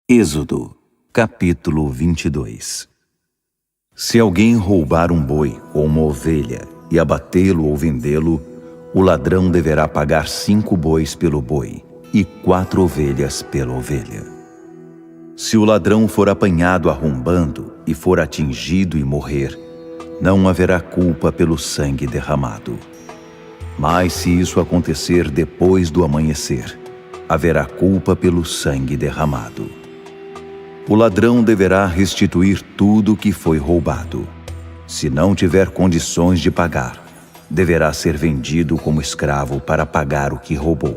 Êxodo, capítulo 22. Se alguém roubar um boi ou uma ovelha e abatê-lo ou vendê-lo, o ladrão deverá pagar 5 bois pelo boi e 4 ovelhas pela ovelha. Se o ladrão for apanhado arrombando e for atingido e morrer, não haverá culpa pelo sangue derramado. Mas se isso acontecer depois do amanhecer, haverá culpa pelo sangue derramado. O ladrão deverá restituir tudo o que foi roubado. Se não tiver condições de pagar, deverá ser vendido como escravo para pagar o que roubou.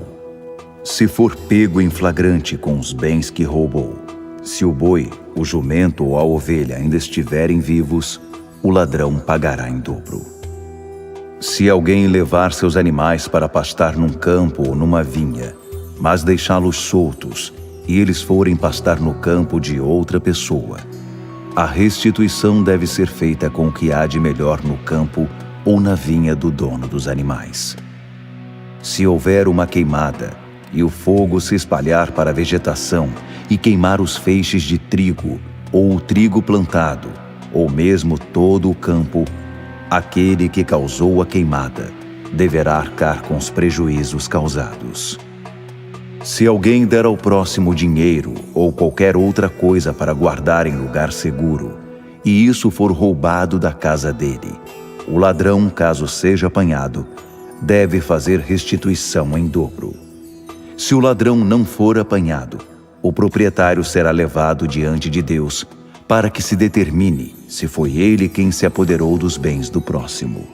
Se for pego em flagrante com os bens que roubou, se o boi, o jumento ou a ovelha ainda estiverem vivos, o ladrão pagará em dobro. Se alguém levar seus animais para pastar num campo ou numa vinha, mas deixá-los soltos, e eles forem pastar no campo de outra pessoa, a restituição deve ser feita com o que há de melhor no campo ou na vinha do dono dos animais. Se houver uma queimada, e o fogo se espalhar para a vegetação e queimar os feixes de trigo, ou o trigo plantado, ou mesmo todo o campo, aquele que causou a queimada deverá arcar com os prejuízos causados. Se alguém der ao próximo dinheiro ou qualquer outra coisa para guardar em lugar seguro, e isso for roubado da casa dele, o ladrão, caso seja apanhado, deve fazer restituição em dobro. Se o ladrão não for apanhado, o proprietário será levado diante de Deus para que se determine se foi ele quem se apoderou dos bens do próximo.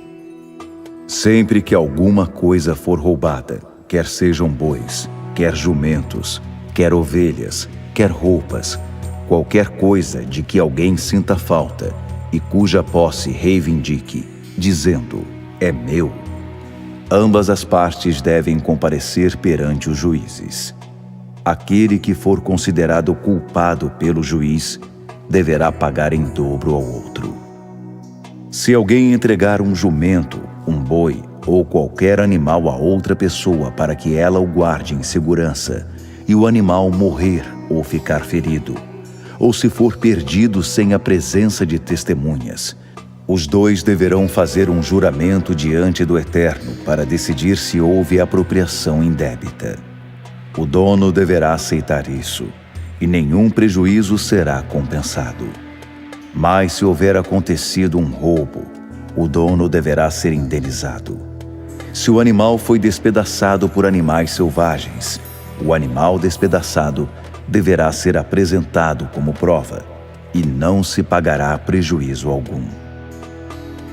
Sempre que alguma coisa for roubada, quer sejam bois, quer jumentos, quer ovelhas, quer roupas, qualquer coisa de que alguém sinta falta e cuja posse reivindique, dizendo, é meu, ambas as partes devem comparecer perante os juízes. Aquele que for considerado culpado pelo juiz deverá pagar em dobro ao outro. Se alguém entregar um jumento, um boi ou qualquer animal a outra pessoa para que ela o guarde em segurança, e o animal morrer ou ficar ferido, ou se for perdido sem a presença de testemunhas, os dois deverão fazer um juramento diante do Eterno para decidir se houve apropriação indébita. O dono deverá aceitar isso, e nenhum prejuízo será compensado. Mas se houver acontecido um roubo, o dono deverá ser indenizado. Se o animal foi despedaçado por animais selvagens, o animal despedaçado deverá ser apresentado como prova, e não se pagará prejuízo algum.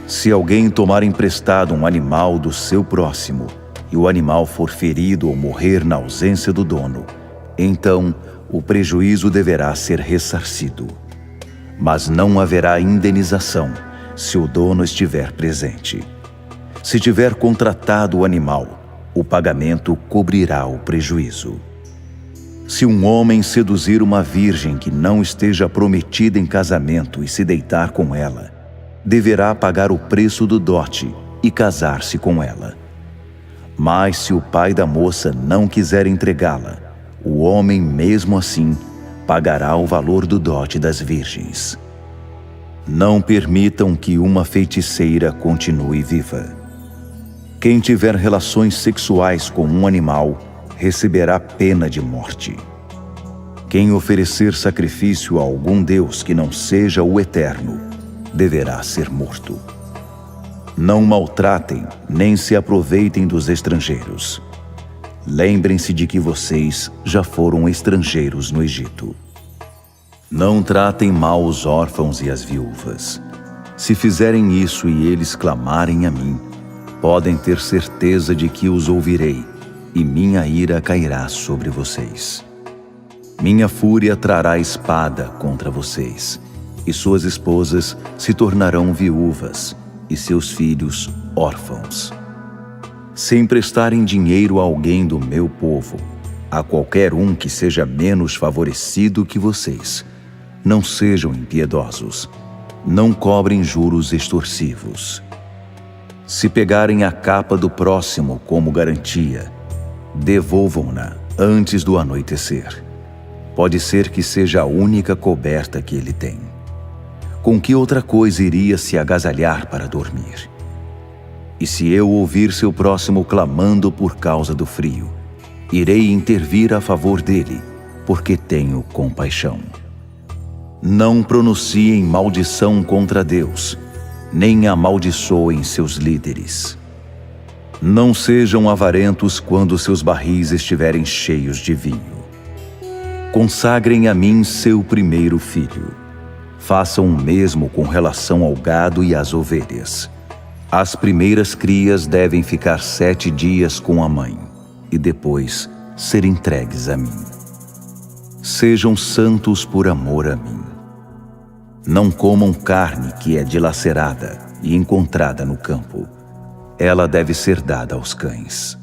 Se alguém tomar emprestado um animal do seu próximo, e o animal for ferido ou morrer na ausência do dono, então o prejuízo deverá ser ressarcido. Mas não haverá indenização se o dono estiver presente. Se tiver contratado o animal, o pagamento cobrirá o prejuízo. Se um homem seduzir uma virgem que não esteja prometida em casamento e se deitar com ela, deverá pagar o preço do dote e casar-se com ela. Mas se o pai da moça não quiser entregá-la, o homem mesmo assim pagará o valor do dote das virgens. Não permitam que uma feiticeira continue viva. Quem tiver relações sexuais com um animal receberá pena de morte. Quem oferecer sacrifício a algum deus que não seja o Eterno deverá ser morto. Não maltratem nem se aproveitem dos estrangeiros. Lembrem-se de que vocês já foram estrangeiros no Egito. Não tratem mal os órfãos e as viúvas. Se fizerem isso e eles clamarem a mim, podem ter certeza de que os ouvirei, e minha ira cairá sobre vocês. Minha fúria trará espada contra vocês, e suas esposas se tornarão viúvas, e seus filhos órfãos. Se emprestarem dinheiro a alguém do meu povo, a qualquer um que seja menos favorecido que vocês, não sejam impiedosos, não cobrem juros extorsivos. Se pegarem a capa do próximo como garantia, devolvam-na antes do anoitecer. Pode ser que seja a única coberta que ele tem. Com que outra coisa iria se agasalhar para dormir? E se eu ouvir seu próximo clamando por causa do frio, irei intervir a favor dele, porque tenho compaixão. Não pronunciem maldição contra Deus, nem amaldiçoem seus líderes. Não sejam avarentos quando seus barris estiverem cheios de vinho. Consagrem a mim seu primeiro filho. Façam o mesmo com relação ao gado e às ovelhas. As primeiras crias devem ficar 7 dias com a mãe e depois ser entregues a mim. Sejam santos por amor a mim. Não comam carne que é dilacerada e encontrada no campo. Ela deve ser dada aos cães.